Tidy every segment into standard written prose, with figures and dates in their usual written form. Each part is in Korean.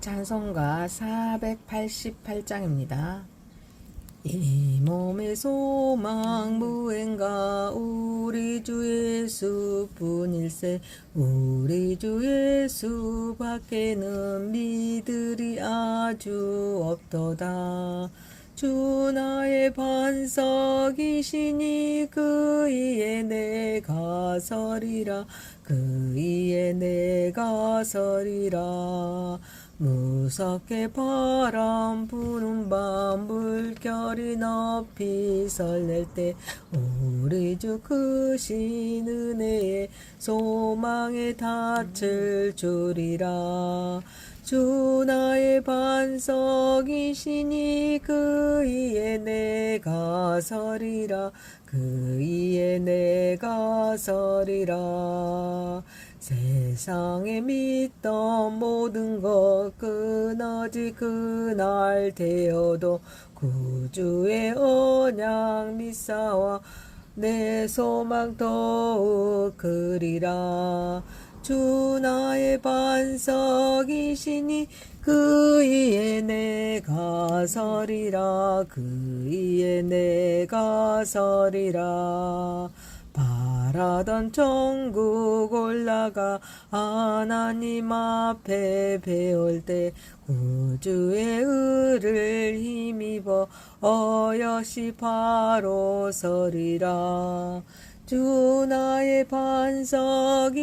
찬송가 488장입니다. 이 몸의 소망 무엔가 우리 주 예수뿐일세. 우리 주 예수 밖에는 믿으리 아주 없도다. 주 나의 반석이시니 그 위에 내가 서리라. 그 위에 내가 서리라. 무섭게 바람 부는 밤 물결이 높이 설렐 때 우리 주 크신 은혜에 소망에 닿을 줄이라. 주 나의 반석이시니 그 위에 내가 서리라. 그 위에 내가 서리라. 세상에 믿던 모든 것 끊어지 그날 되어도 구주의 언약 믿사와 내 소망 더욱 크리라. 주 나의 반석이시니 그 위에 내가 서리라. 그 위에 내가 서리라. 바라던 천국 올라가 하나님 앞에 배울 때 구주의 의를 힘입어 어여시 바로 서리라. 주 나의 반석이시니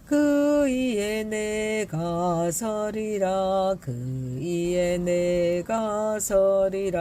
그 위에 내가 서리라. 그 위에 내가 서리라.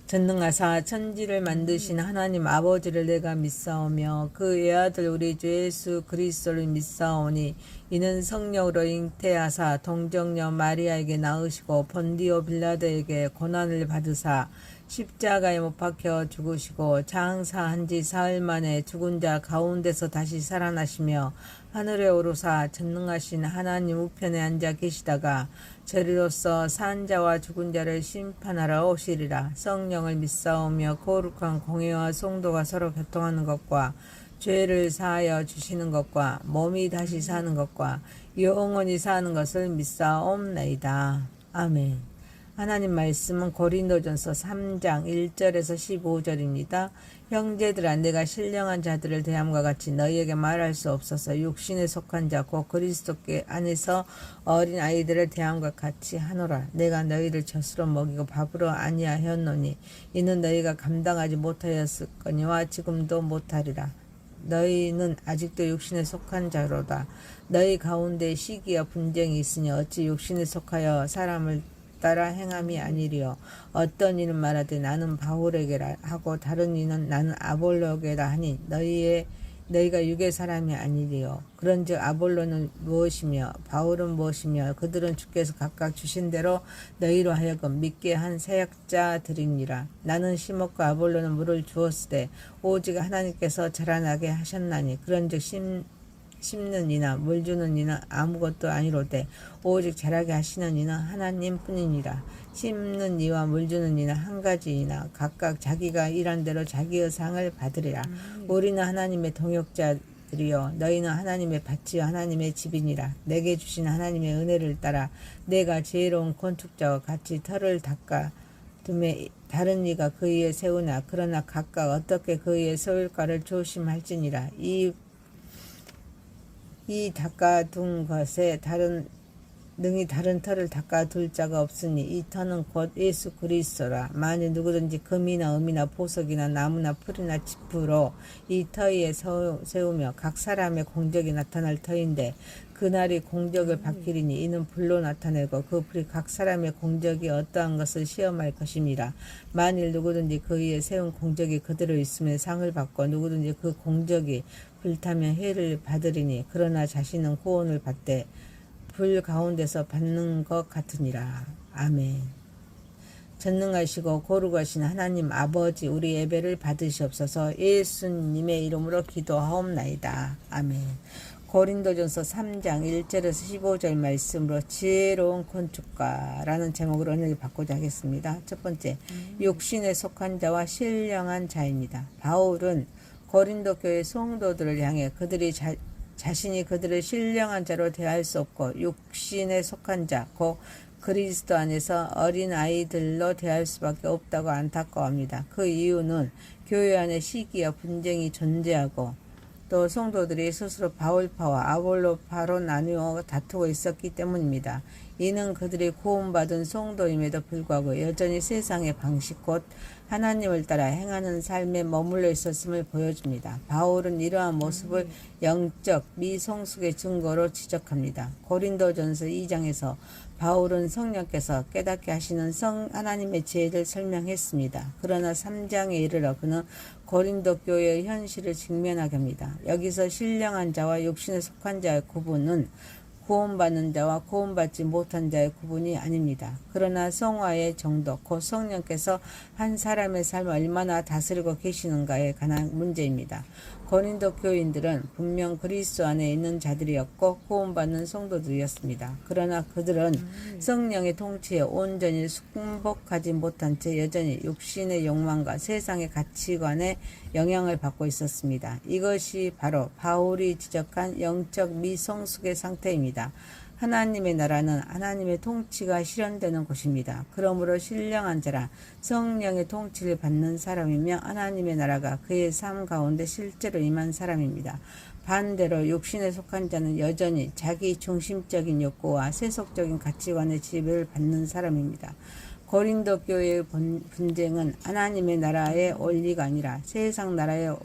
전능하사 천지를 만드신 하나님 아버지를 내가 믿사오며 그 외아들 우리 주 예수 그리스도를 믿사오니 이는 성령으로 잉태하사 동정녀 마리아에게 낳으시고 본디오 빌라도에게 고난을 받으사 십자가에 못 박혀 죽으시고 장사한 지 사흘 만에 죽은 자 가운데서 다시 살아나시며 하늘에 오르사 전능하신 하나님 우편에 앉아 계시다가 저리로서 산 자와 죽은 자를 심판하러 오시리라. 성령을 믿사오며 거룩한 공회와 성도가 서로 교통하는 것과 죄를 사하여 주시는 것과 몸이 다시 사는 것과 영원히 사는 것을 믿사옵나이다. 아멘. 하나님 말씀은 고린도전서 3장 1절에서 15절입니다. 형제들아, 내가 신령한 자들을 대함과 같이 너희에게 말할 수 없어서 육신에 속한 자 곧 그리스도께 안에서 어린 아이들을 대함과 같이 하노라. 내가 너희를 젖으로 먹이고 밥으로 아니하였노니 이는 너희가 감당하지 못하였을거니와 지금도 못하리라. 너희는 아직도 육신에 속한 자로다. 너희 가운데 시기와 분쟁이 있으니 어찌 육신에 속하여 사람을 따라 행함이 아니리요. 어떤 이는 말하되 나는 바울에게라 하고 다른 이는 나는 아볼로에게라 하니 너희가 육의 사람이 아니리요. 그런즉 아볼로는 무엇이며 바울은 무엇이며 그들은 주께서 각각 주신 대로 너희로 하여금 믿게 한 사역자들이니라. 나는 심었고 아볼로는 물을 주었으되 오직 하나님께서 자라나게 하셨나니 그런즉 심는 이나 물 주는 이는 아무것도 아니로되 오직 자라게 하시는 이는 하나님 뿐이니라. 심는 이와 물 주는 이는 한 가지이나 각각 자기가 일한 대로 자기의 상을 받으리라. 우리는 하나님의 동역자들이요 너희는 하나님의 밭이요 하나님의 집이니라. 내게 주신 하나님의 은혜를 따라 내가 지혜로운 건축자와 같이 터를 닦아 둠에 다른 이가 그 위에 세우나 그러나 각각 어떻게 그 위에 세울까를 조심할지니라. 이 닦아둔 것에 능히 다른 터를 닦아둘 자가 없으니 이 터는 곧 예수 그리스도라. 만일 누구든지 금이나 음이나 보석이나 나무나 풀이나 짚으로 이 터 위에 세우며 각 사람의 공적이 나타날 터인데 그날이 공적을 밝히리니 이는 불로 나타내고 그 불이 각 사람의 공적이 어떠한 것을 시험할 것임이라. 만일 누구든지 그 위에 세운 공적이 그대로 있으면 상을 받고 누구든지 그 공적이 불타면 해를 받으리니 그러나 자신은 구원을 받되 불 가운데서 받는 것 같으니라. 아멘. 전능하시고 거룩하신 하나님 아버지 우리 예배를 받으시옵소서. 예수님의 이름으로 기도하옵나이다. 아멘. 고린도전서 3장 1절에서 15절 말씀으로 지혜로운 건축가라는 제목으로 은혜를 받고자 하겠습니다. 첫 번째, 육신에 속한 자와 신령한 자입니다. 바울은 고린도 교회 성도들을 향해 그들이 자신이 그들을 신령한 자로 대할 수 없고 육신에 속한 자, 곧 그리스도 안에서 어린 아이들로 대할 수밖에 없다고 안타까워합니다. 그 이유는 교회 안에 시기와 분쟁이 존재하고 또 성도들이 스스로 바울파와 아볼로파로 나누어 다투고 있었기 때문입니다. 이는 그들이 구원받은 성도임에도 불구하고 여전히 세상의 방식 곧 하나님을 따라 행하는 삶에 머물러 있었음을 보여줍니다. 바울은 이러한 모습을 영적 미성숙의 증거로 지적합니다. 고린도전서 2장에서 바울은 성령께서 깨닫게 하시는 하나님의 지혜를 설명했습니다. 그러나 3장에 이르러 그는 고린도 교회의 현실을 직면하게 합니다. 여기서 신령한 자와 육신에 속한 자의 구분은 구원받는 자와 구원받지 못한 자의 구분이 아닙니다. 그러나 성화의 정도, 곧 성령께서 한 사람의 삶을 얼마나 다스리고 계시는가에 관한 문제입니다. 고린도 교인들은 분명 그리스도 안에 있는 자들이었고 구원받는 성도들이었습니다. 그러나 그들은 성령의 통치에 온전히 순복하지 못한 채 여전히 육신의 욕망과 세상의 가치관에 영향을 받고 있었습니다. 이것이 바로 바울이 지적한 영적 미성숙의 상태입니다. 하나님의 나라는 하나님의 통치가 실현되는 곳입니다. 그러므로 신령한 자라 성령의 통치를 받는 사람이며 하나님의 나라가 그의 삶 가운데 실제로 임한 사람입니다. 반대로 육신에 속한 자는 여전히 자기 중심적인 욕구와 세속적인 가치관의 지배를 받는 사람입니다. 고린도 교회의 분쟁은 하나님의 나라의 원리가 아니라 세상 나라의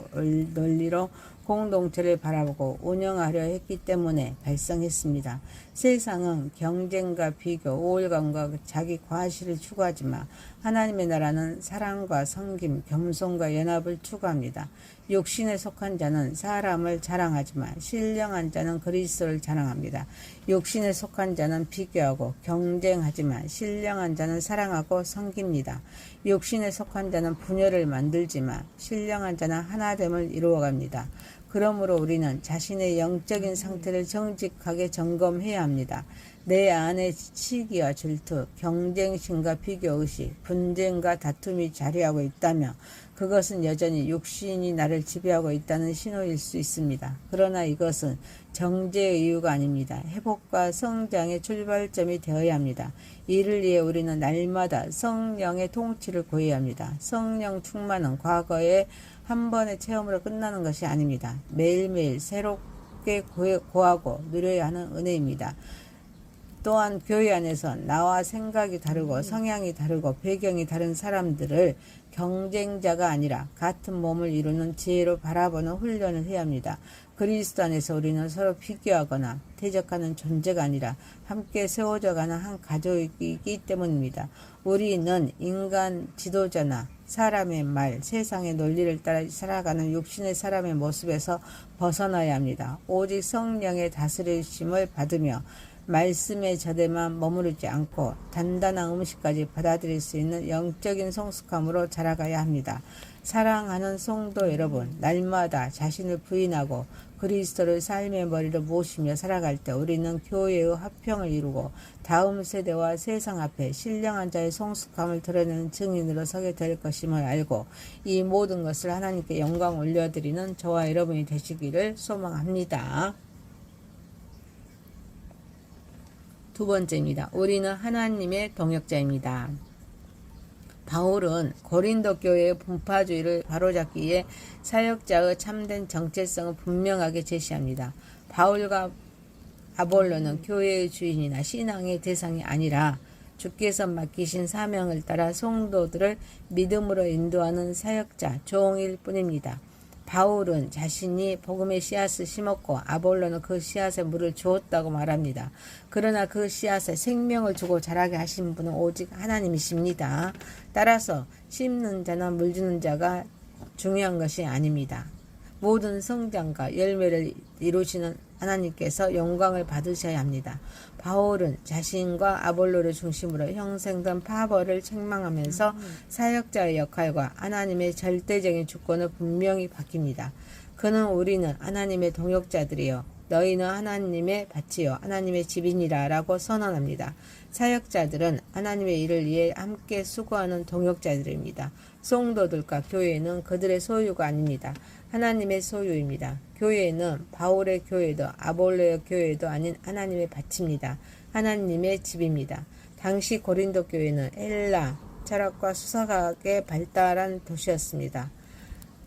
논리로 공동체를 바라보고 운영하려 했기 때문에 발생했습니다. 세상은 경쟁과 비교, 우월감과 자기 과시를 추구하지만 하나님의 나라는 사랑과 섬김, 겸손과 연합을 추구합니다. 육신에 속한 자는 사람을 자랑하지만 신령한 자는 그리스도를 자랑합니다. 육신에 속한 자는 비교하고 경쟁하지만 신령한 자는 사랑하고 섬깁니다. 육신에 속한 자는 분열을 만들지만 신령한 자는 하나됨을 이루어갑니다. 그러므로 우리는 자신의 영적인 상태를 정직하게 점검해야 합니다. 내 안에 시기와 질투, 경쟁심과 비교의식, 분쟁과 다툼이 자리하고 있다면 그것은 여전히 육신이 나를 지배하고 있다는 신호일 수 있습니다. 그러나 이것은 정죄의 이유가 아닙니다. 회복과 성장의 출발점이 되어야 합니다. 이를 위해 우리는 날마다 성령의 통치를 구해야 합니다. 성령 충만은 과거의 한 번의 체험으로 끝나는 것이 아닙니다. 매일매일 새롭게 구하고 누려야 하는 은혜입니다. 또한 교회 안에서 나와 생각이 다르고 성향이 다르고 배경이 다른 사람들을 경쟁자가 아니라 같은 몸을 이루는 지혜로 바라보는 훈련을 해야 합니다. 그리스도 안에서 우리는 서로 비교하거나 대적하는 존재가 아니라 함께 세워져가는 한 가족이기 때문입니다. 우리는 인간 지도자나 사람의 말, 세상의 논리를 따라 살아가는 육신의 사람의 모습에서 벗어나야 합니다. 오직 성령의 다스리심을 받으며 말씀의 저대만 머무르지 않고 단단한 음식까지 받아들일 수 있는 영적인 성숙함으로 자라가야 합니다. 사랑하는 성도 여러분, 날마다 자신을 부인하고 그리스도를 삶의 머리로 모시며 살아갈 때 우리는 교회의 화평을 이루고 다음 세대와 세상 앞에 신령한 자의 성숙함을 드러내는 증인으로 서게 될 것임을 알고 이 모든 것을 하나님께 영광 올려드리는 저와 여러분이 되시기를 소망합니다. 두 번째입니다. 우리는 하나님의 동역자입니다. 바울은 고린도 교회의 분파주의를 바로잡기 위해 사역자의 참된 정체성을 분명하게 제시합니다. 바울과 아볼로는 교회의 주인이나 신앙의 대상이 아니라 주께서 맡기신 사명을 따라 성도들을 믿음으로 인도하는 사역자, 종일 뿐입니다. 바울은 자신이 복음의 씨앗을 심었고 아볼로는 그 씨앗에 물을 주었다고 말합니다. 그러나 그 씨앗에 생명을 주고 자라게 하신 분은 오직 하나님이십니다. 따라서 심는 자나 물 주는 자가 중요한 것이 아닙니다. 모든 성장과 열매를 이루시는 하나님께서 영광을 받으셔야 합니다. 바울은 자신과 아볼로를 중심으로 형성된 파벌을 책망하면서 사역자의 역할과 하나님의 절대적인 주권을 분명히 밝힙니다. 그는 우리는 하나님의 동역자들이요 너희는 하나님의 밭이요 하나님의 집이니라 라고 선언합니다. 사역자들은 하나님의 일을 위해 함께 수고하는 동역자들입니다. 성도들과 교회는 그들의 소유가 아닙니다. 하나님의 소유입니다. 교회는 바울의 교회도 아볼로의 교회도 아닌 하나님의 밭입니다. 하나님의 집입니다. 당시 고린도 교회는 헬라 철학과 수사학에 발달한 도시였습니다.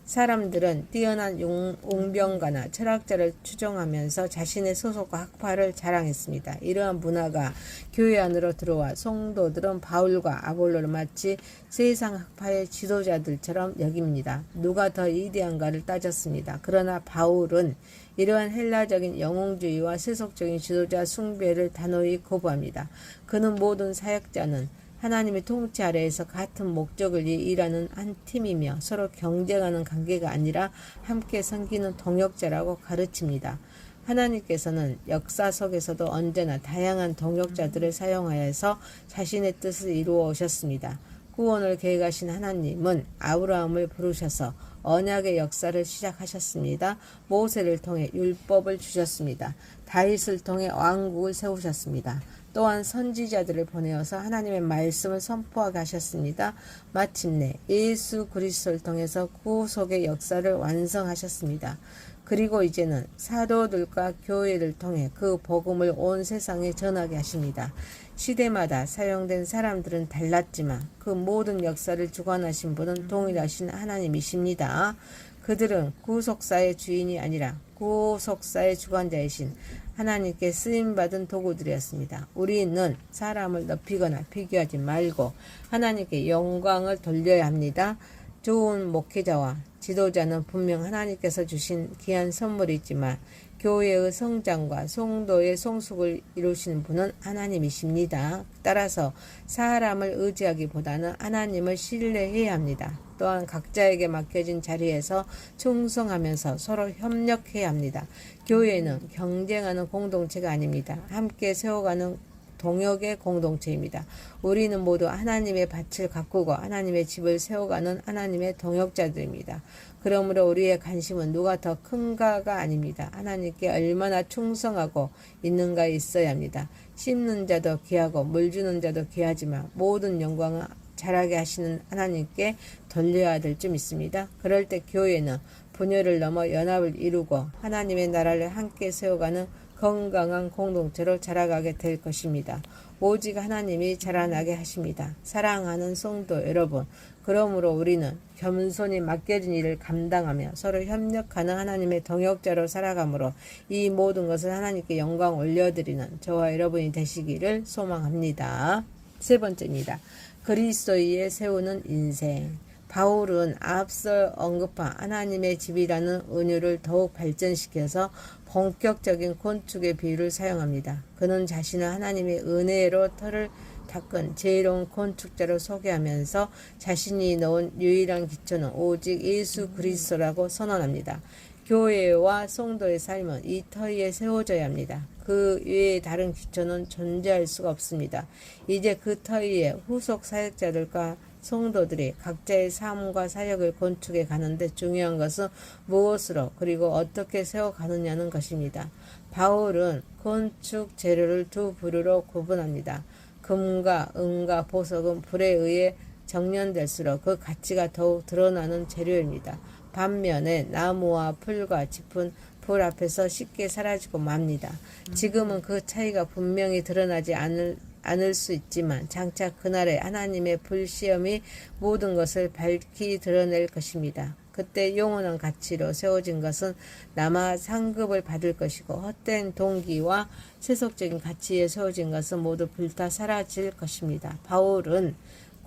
사람들은 뛰어난 웅병가나 철학자를 추종하면서 자신의 소속과 학파를 자랑했습니다. 이러한 문화가 교회 안으로 들어와 성도들은 바울과 아볼로를 마치 세상 학파의 지도자들처럼 여깁니다. 누가 더 위대한가를 따졌습니다. 그러나 바울은 이러한 헬라적인 영웅주의와 세속적인 지도자 숭배를 단호히 거부합니다. 그는 모든 사역자는 하나님의 통치 아래에서 같은 목적을 위해 일하는 한 팀이며 서로 경쟁하는 관계가 아니라 함께 섬기는 동역자라고 가르칩니다. 하나님께서는 역사 속에서도 언제나 다양한 동역자들을 사용하여서 자신의 뜻을 이루어 오셨습니다. 구원을 계획하신 하나님은 아브라함을 부르셔서 언약의 역사를 시작하셨습니다. 모세를 통해 율법을 주셨습니다. 다윗을 통해 왕국을 세우셨습니다. 또한 선지자들을 보내어서 하나님의 말씀을 선포하게 하셨습니다. 마침내 예수 그리스도를 통해서 구속의 역사를 완성하셨습니다. 그리고 이제는 사도들과 교회를 통해 그 복음을 온 세상에 전하게 하십니다. 시대마다 사용된 사람들은 달랐지만 그 모든 역사를 주관하신 분은 동일하신 하나님이십니다. 그들은 구속사의 주인이 아니라 구속사의 주관자이신 하나님께 쓰임받은 도구들이었습니다. 우리는 사람을 높이거나 비교하지 말고 하나님께 영광을 돌려야 합니다. 좋은 목회자와 지도자는 분명 하나님께서 주신 귀한 선물이지만 교회의 성장과 성도의 성숙을 이루시는 분은 하나님이십니다. 따라서 사람을 의지하기보다는 하나님을 신뢰해야 합니다. 또한 각자에게 맡겨진 자리에서 충성하면서 서로 협력해야 합니다. 교회는 경쟁하는 공동체가 아닙니다. 함께 세워가는 동역의 공동체입니다. 우리는 모두 하나님의 밭을 가꾸고 하나님의 집을 세워가는 하나님의 동역자들입니다. 그러므로 우리의 관심은 누가 더 큰가가 아닙니다. 하나님께 얼마나 충성하고 있는가에 있어야 합니다. 심는 자도 귀하고 물 주는 자도 귀하지만 모든 영광은 자라게 하시는 하나님께 돌려야 될 줄 믿습니다. 그럴 때 교회는 분열을 넘어 연합을 이루고 하나님의 나라를 함께 세워가는 건강한 공동체로 자라가게 될 것입니다. 오직 하나님이 자라나게 하십니다. 사랑하는 성도 여러분, 그러므로 우리는 겸손히 맡겨진 일을 감당하며 서로 협력하는 하나님의 동역자로 살아가므로 이 모든 것을 하나님께 영광 올려드리는 저와 여러분이 되시기를 소망합니다. 세 번째입니다. 그리스도에 세우는 인생. 바울은 앞서 언급한 하나님의 집이라는 은유를 더욱 발전시켜서 본격적인 건축의 비유를 사용합니다. 그는 자신을 하나님의 은혜로 터를 닦은 지혜로운 건축자로 소개하면서 자신이 놓은 유일한 기초는 오직 예수 그리스도라고 선언합니다. 교회와 성도의 삶은 이 터 위에 세워져야 합니다. 그 외에 다른 기초는 존재할 수가 없습니다. 이제 그 터 위에 후속 사역자들과 성도들이 각자의 삶과 사역을 건축해 가는데 중요한 것은 무엇으로 그리고 어떻게 세워가느냐는 것입니다. 바울은 건축 재료를 두 부류로 구분합니다. 금과 은과 보석은 불에 의해 정련될수록 그 가치가 더욱 드러나는 재료입니다. 반면에 나무와 풀과 짚은 불 앞에서 쉽게 사라지고 맙니다. 지금은 그 차이가 분명히 드러나지 않을 수 있지만 장차 그날에 하나님의 불시험이 모든 것을 밝히 드러낼 것입니다. 그때 영원한 가치로 세워진 것은 남아 상급을 받을 것이고 헛된 동기와 세속적인 가치에 세워진 것은 모두 불타 사라질 것입니다. 바울은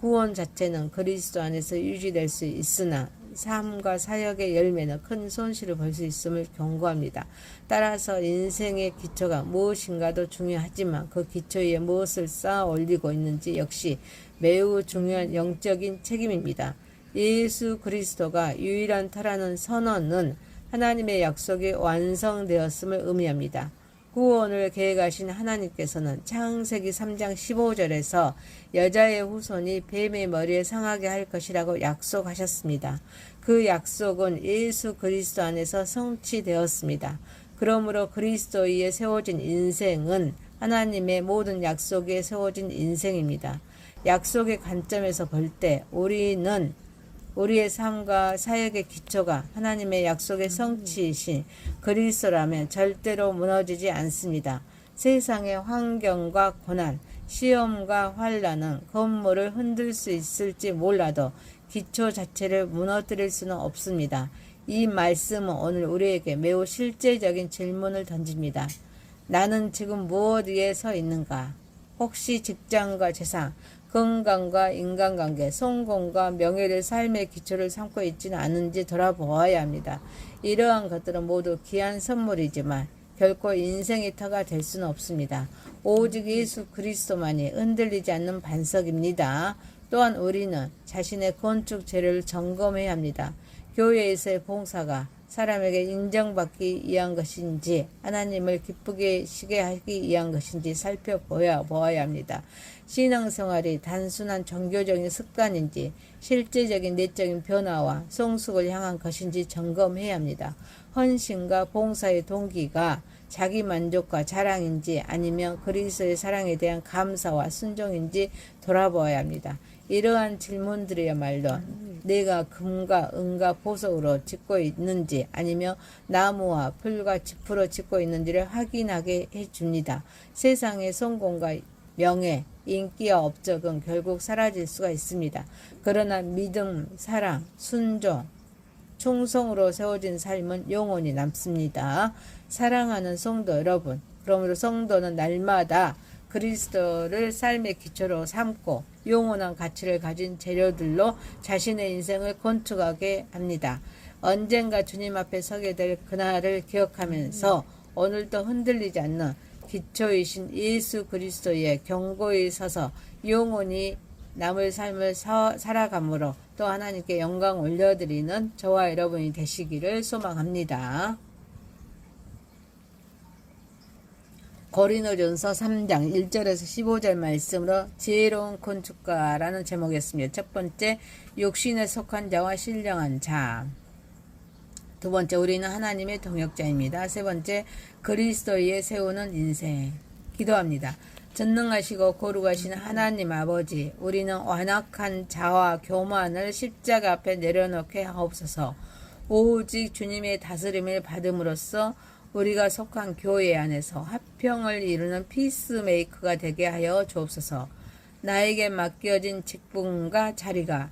구원 자체는 그리스도 안에서 유지될 수 있으나 삶과 사역의 열매는 큰 손실을 볼 수 있음을 경고합니다. 따라서 인생의 기초가 무엇인가도 중요하지만 그 기초 위에 무엇을 쌓아 올리고 있는지 역시 매우 중요한 영적인 책임입니다. 예수 그리스도가 유일한 터라는 선언은 하나님의 약속이 완성되었음을 의미합니다. 구원을 계획하신 하나님께서는 창세기 3장 15절에서 여자의 후손이 뱀의 머리에 상하게 할 것이라고 약속하셨습니다. 그 약속은 예수 그리스도 안에서 성취되었습니다. 그러므로 그리스도에 세워진 인생은 하나님의 모든 약속에 세워진 인생입니다. 약속의 관점에서 볼 때 우리는 우리의 삶과 사역의 기초가 하나님의 약속의 성취이신 그리스도라면 절대로 무너지지 않습니다. 세상의 환경과 고난, 시험과 환란은 건물을 흔들 수 있을지 몰라도 기초 자체를 무너뜨릴 수는 없습니다. 이 말씀은 오늘 우리에게 매우 실제적인 질문을 던집니다. 나는 지금 무엇 위에 서 있는가? 혹시 직장과 재산, 건강과 인간관계, 성공과 명예를 삶의 기초를 삼고 있지는 않은지 돌아보아야 합니다. 이러한 것들은 모두 귀한 선물이지만 결코 인생의 터가 될 수는 없습니다. 오직 예수 그리스도만이 흔들리지 않는 반석입니다. 또한 우리는 자신의 건축 재료를 점검해야 합니다. 교회에서의 봉사가 사람에게 인정받기 위한 것인지 하나님을 기쁘게 시게 하기 위한 것인지 살펴보아야 합니다. 신앙생활이 단순한 종교적인 습관인지 실제적인 내적인 변화와 성숙을 향한 것인지 점검해야 합니다. 헌신과 봉사의 동기가 자기 만족과 자랑인지 아니면 그리스도의 사랑에 대한 감사와 순종인지 돌아보아야 합니다. 이러한 질문들이야말로 내가 금과 은과 보석으로 짓고 있는지 아니면 나무와 풀과 짚으로 짓고 있는지를 확인하게 해줍니다. 세상의 성공과 명예, 인기와 업적은 결국 사라질 수가 있습니다. 그러나 믿음, 사랑, 순종, 충성으로 세워진 삶은 영원히 남습니다. 사랑하는 성도 여러분, 그러므로 성도는 날마다 그리스도를 삶의 기초로 삼고 영원한 가치를 가진 재료들로 자신의 인생을 건축하게 합니다. 언젠가 주님 앞에 서게 될 그날을 기억하면서 오늘도 흔들리지 않는 기초이신 예수 그리스도의 경고에 서서 영원히 남을 삶을 살아감으로 또 하나님께 영광 올려드리는 저와 여러분이 되시기를 소망합니다. 고린도전서 3장 1절에서 15절 말씀으로 지혜로운 건축가라는 제목이었습니다. 첫 번째, 육신에 속한 자와 신령한 자. 두 번째, 우리는 하나님의 동역자입니다. 세 번째, 그리스도에 세우는 인생. 기도합니다. 전능하시고 거룩하신 하나님 아버지, 우리는 완악한 자와 교만을 십자가 앞에 내려놓게 하옵소서. 오직 주님의 다스림을 받음으로써 우리가 속한 교회 안에서 화평을 이루는 피스메이커가 되게 하여 주옵소서. 나에게 맡겨진 직분과 자리가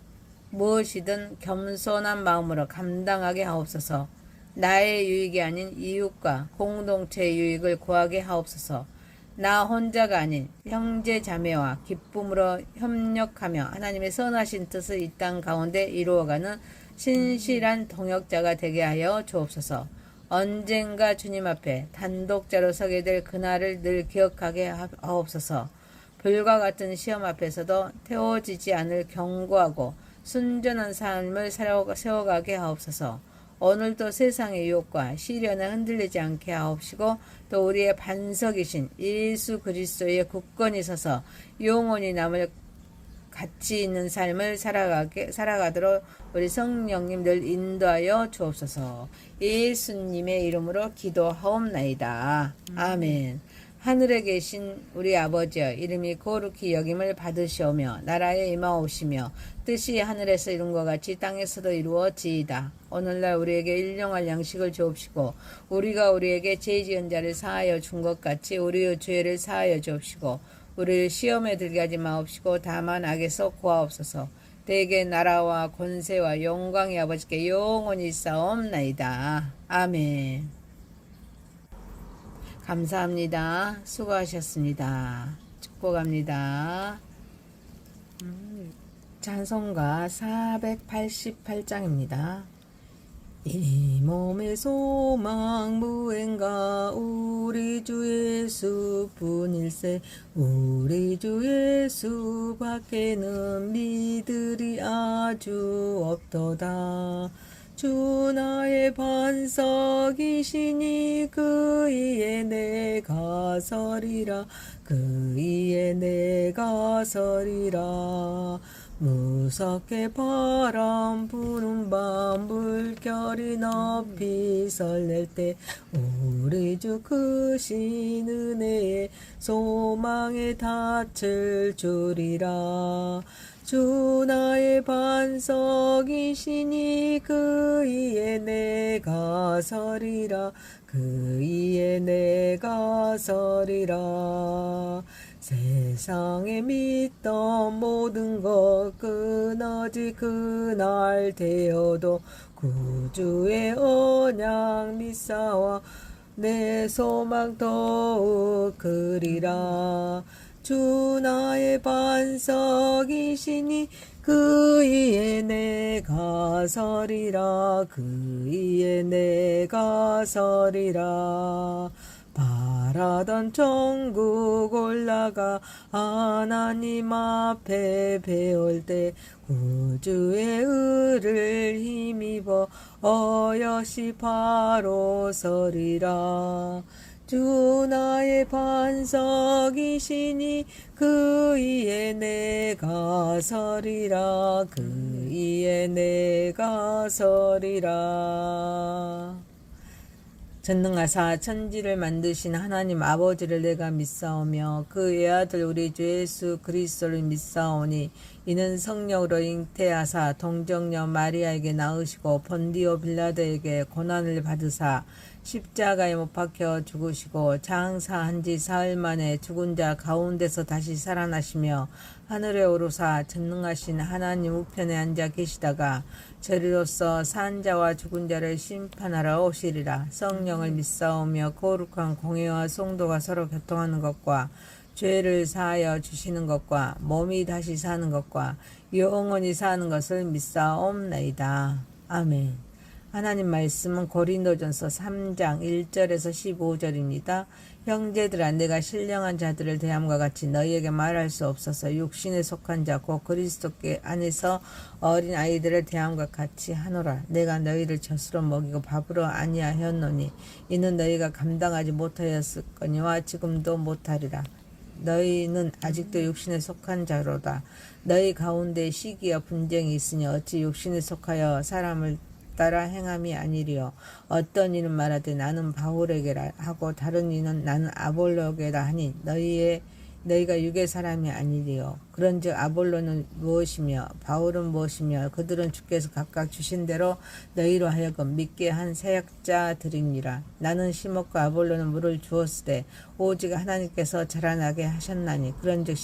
무엇이든 겸손한 마음으로 감당하게 하옵소서. 나의 유익이 아닌 이웃과 공동체의 유익을 구하게 하옵소서. 나 혼자가 아닌 형제 자매와 기쁨으로 협력하며 하나님의 선하신 뜻을 이 땅 가운데 이루어가는 신실한 동역자가 되게 하여 주옵소서. 언젠가 주님 앞에 단독자로 서게 될 그날을 늘 기억하게 하옵소서. 불과 같은 시험 앞에서도 태워지지 않을 견고하고 순전한 삶을 세워가게 하옵소서. 오늘도 세상의 유혹과 시련에 흔들리지 않게 하옵시고 또 우리의 반석이신 예수 그리스도의 굳건히 서서 영원히 남을 가치 있는 삶을 살아가도록 우리 성령님 늘 인도하여 주옵소서. 예수님의 이름으로 기도하옵나이다. 아멘. 하늘에 계신 우리 아버지여, 이름이 거룩히 여김을 받으시오며 나라에 임하오시며 뜻이 하늘에서 이룬 것 같이 땅에서도 이루어지이다. 오늘날 우리에게 일용할 양식을 주옵시고 우리가 우리에게 죄 지은 자를 사하여 준 것 같이 우리의 죄를 사하여 주옵시고 우리를 시험에 들게 하지 마옵시고 다만 악에서 구하옵소서. 대개 나라와 권세와 영광이 아버지께 영원히 있사옵나이다. 아멘. 감사합니다. 수고하셨습니다. 축복합니다. 찬송가 488장입니다. 이 몸의 소망 무엔가 우리 주 예수뿐일세. 우리 주 예수 밖에는 믿으리 아주 없도다. 주 나의 반석이시니 그 위에 내가 서리라. 그 위에 내가 서리라. 무섭게 바람 부는 밤 물결이 높이 설렐 때 우리 주 크신 은혜에 소망에 닻을 주리라. 주 나의 반석이시니 그 위에 내가 서리라. 그 위에 내가 서리라. 세상에 믿던 모든 것 끊어지 그날 되어도 구주의 언약 믿사와 내 소망 더욱 크리라. 주 나의 반석이시니 그 위에 내가 서리라. 그 위에 내가 서리라. 바라던 천국 올라가 하나님 앞에 배울 때 구주의 의를 힘입어 어여시 바로 서리라. 주 나의 반석이시니 그 위에 내가 서리라. 그 위에 내가 서리라. 전능하사 천지를 만드신 하나님 아버지를 내가 믿사오며 그 외아들 우리 주 예수 그리스도를 믿사오니 이는 성령으로 잉태하사 동정녀 마리아에게 낳으시고 본디오 빌라도에게 고난을 받으사 십자가에 못 박혀 죽으시고 장사한 지 사흘 만에 죽은 자 가운데서 다시 살아나시며 하늘에 오르사 전능하신 하나님 우편에 앉아 계시다가 저리로서 산 자와 죽은 자를 심판하러 오시리라. 성령을 믿사오며 거룩한 공회와 성도가 서로 교통하는 것과 죄를 사하여 주시는 것과 몸이 다시 사는 것과 영원히 사는 것을 믿사옵나이다. 아멘. 하나님 말씀은 고린도전서 3장 1절에서 15절입니다. 형제들아, 내가 신령한 자들을 대함과 같이 너희에게 말할 수 없어서 육신에 속한 자 곧 그리스도께 안에서 어린 아이들을 대함과 같이 하노라. 내가 너희를 젖으로 먹이고 밥으로 아니하였노니 이는 너희가 감당하지 못하였을거니와 지금도 못하리라. 너희는 아직도 육신에 속한 자로다. 너희 가운데 시기와 분쟁이 있으니 어찌 육신에 속하여 사람을 따라 행함이 아니리요. 어떤 이는 말하되 나는 바울에게라 하고 다른 이는 나는 아볼로에게라 하니 너희가 육의 사람이 아니리요. 그런즉 아볼로는 무엇이며 바울은 무엇이며 그들은 주께서 각각 주신 대로 너희로 하여금 믿게 한 사역자들이니라. 나는 심었고 아볼로는 물을 주었으되 오직 하나님께서 자라나게 하셨나니 그런즉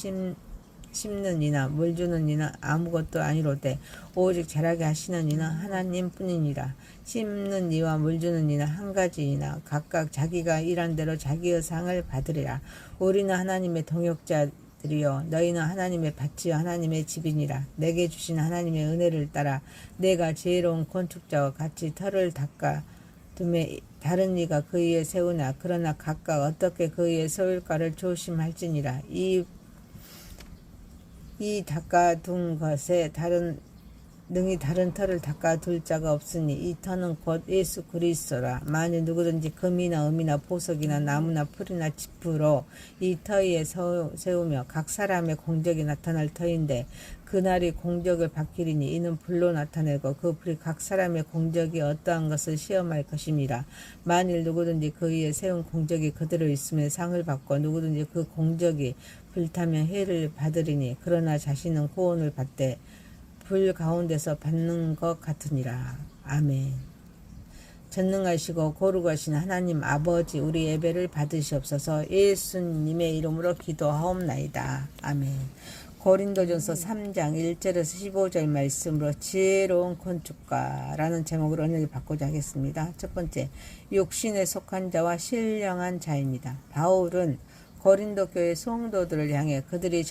심는 이나 물 주는 이는 아무것도 아니로되 오직 자라게 하시는 이는 하나님 뿐이니라. 심는 이와 물 주는 이는 한 가지이나 각각 자기가 일한 대로 자기의 상을 받으리라. 우리는 하나님의 동역자들이요 너희는 하나님의 밭이요 하나님의 집이니라. 내게 주신 하나님의 은혜를 따라 내가 지혜로운 건축자와 같이 터를 닦아 둠에 다른 이가 그 위에 세우나 그러나 각각 어떻게 그 위에 세울까를 조심할지니라. 이 닦아둔 것에 능히 다른 터를 닦아둘 자가 없으니 이 터는 곧 예수 그리스도라. 만일 누구든지 금이나 음이나 보석이나 나무나 풀이나 짚으로 이 터 위에 세우며 각 사람의 공적이 나타날 터인데 그날이 공적을 밝히리니 이는 불로 나타내고 그 불이 각 사람의 공적이 어떠한 것을 시험할 것임이라. 만일 누구든지 그 위에 세운 공적이 그대로 있으면 상을 받고 누구든지 그 공적이 불타면 해를 받으리니 그러나 자신은 구원을 받되 불 가운데서 받는 것 같으니라. 아멘. 전능하시고 거룩하신 하나님 아버지, 우리 예배를 받으시옵소서. 예수님의 이름으로 기도하옵나이다. 아멘. 고린도전서 3장 1절에서 15절 말씀으로 지혜로운 건축가라는 제목으로 은혜를 받고자 하겠습니다. 첫 번째, 육신에 속한 자와 신령한 자입니다. 바울은 고린도 교회 성도들을 향해 그들이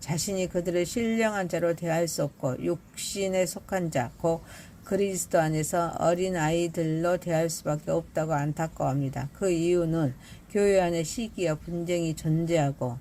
자신이 그들을 신령한 자로 대할 수 없고 육신에 속한 자, 곧 그리스도 안에서 어린 아이들로 대할 수밖에 없다고 안타까워합니다. 그 이유는 교회 안에 시기와 분쟁이 존재하고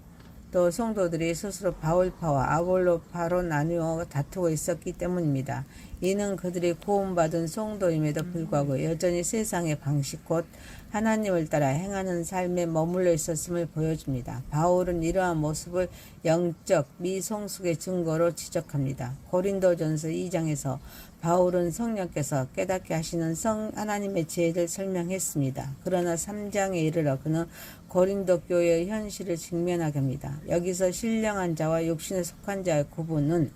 또 성도들이 스스로 바울파와 아볼로파로 나누어 다투고 있었기 때문입니다. 이는 그들이 구원받은 성도임에도 불구하고 여전히 세상의 방식 곧 하나님을 따라 행하는 삶에 머물러 있었음을 보여줍니다. 바울은 이러한 모습을 영적 미성숙의 증거로 지적합니다. 고린도전서 2장에서 바울은 성령께서 깨닫게 하시는 하나님의 지혜를 설명했습니다. 그러나 3장에 이르러 그는 고린도 교회의 현실을 직면하게 합니다. 여기서 신령한 자와 육신에 속한 자의 구분은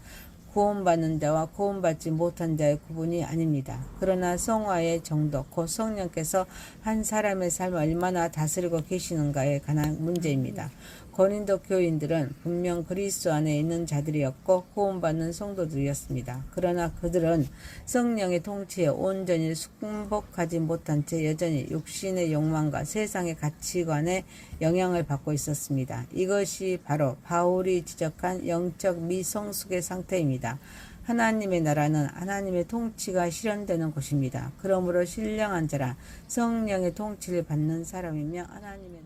구원받는 자와 구원받지 못한 자의 구분이 아닙니다. 그러나 성화의 정도, 곧 성령께서 한 사람의 삶을 얼마나 다스리고 계시는가에 관한 문제입니다. 고린도 교인들은 분명 그리스도 안에 있는 자들이었고 구원받는 성도들이었습니다. 그러나 그들은 성령의 통치에 온전히 순복하지 못한 채 여전히 육신의 욕망과 세상의 가치관에 영향을 받고 있었습니다. 이것이 바로 바울이 지적한 영적 미성숙의 상태입니다. 하나님의 나라는 하나님의 통치가 실현되는 곳입니다. 그러므로 신령한 자라 성령의 통치를 받는 사람이며 하나님의 나라